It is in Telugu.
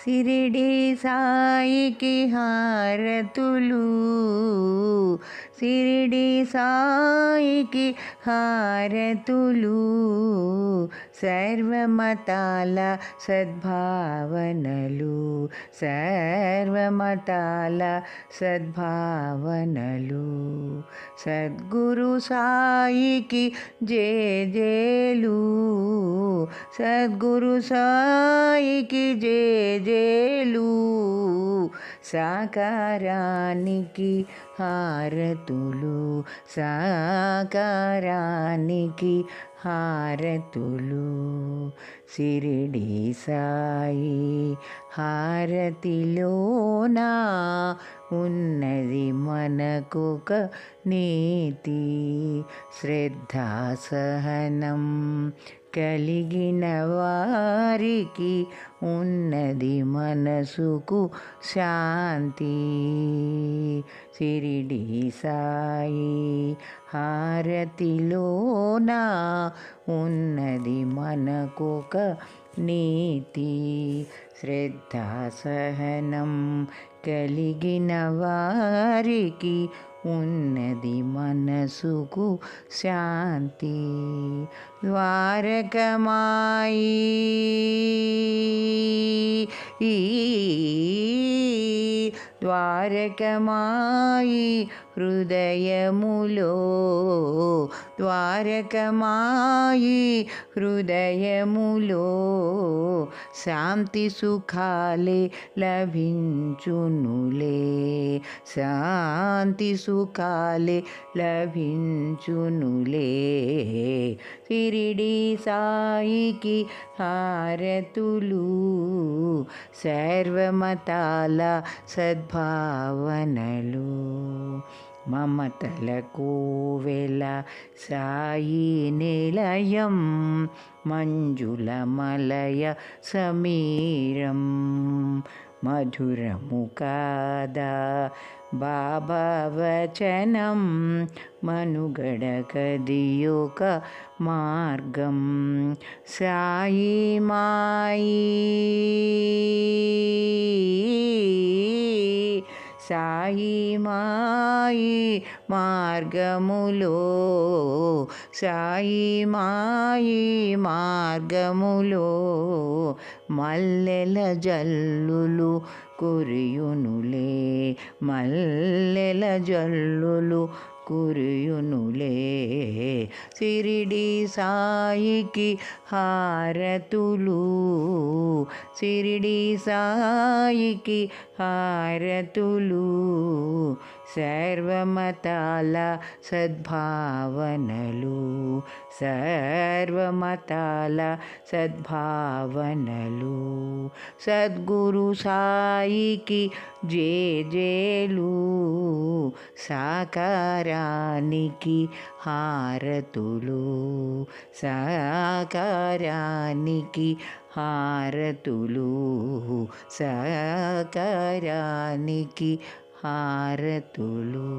సిరిడి సాయికి హారతులు, సిరిడి సాయికి హారతులు, సర్వమతాల సద్భావనలు, సర్వమతాల సద్భావనలు. సద్గురు సాయికి జేజేలు, సద్గురు సాయికి జేజేలు, సాకారానికి హారతులు, సాకారానికి హారతులు. సిరిడి సాయి హారతిలోనా ఉన్నది మనకొక నీతి, శ్రద్ధాసహనం కలిగిన వారికి ఉన్నది మనసుకు శాంతి. సిరిడి సాయి హారతిలోనా ఉన్నది మనకొక నీతి, శ్రద్ధాసహనం కలిగిన వారికి ఉన్నది మనసుకు శాంతి. ద్వారకమాయి ద్వారకమాయి హృదయములో, ద్వారకమాయి హృదయములో, శాంతి సుఖాలే లభించునులే, శాంతి సుఖాలే లభించునులే. సిరిడి సాయికి హారతులు, సర్వమతాల సద్భావనలు. మమతల కోవెల సాయి నిలయం, మంజుల మలయ సమీరం, మధురము కాదా బాబా వచనం, మనుగడ కదియొక మార్గం. సాయి మాయి, సాయి మాయి మార్గములో, సాయి మాయి మార్గములో, మల్లెల జల్లులు కురియునులే, మల్లెల జల్లులు కురియునులే. సిరిడి సాయికి హారతులు, సిరిడి సాయికి హారతులు, సర్వమతాల సద్భావనలు, సర్వమతాల సద్భావనలు. సద్గురు సాయికి జేజేలు, సాకారానికి హారతులు, సాకారానికి హారతులు, సాకారానికి హారతులు.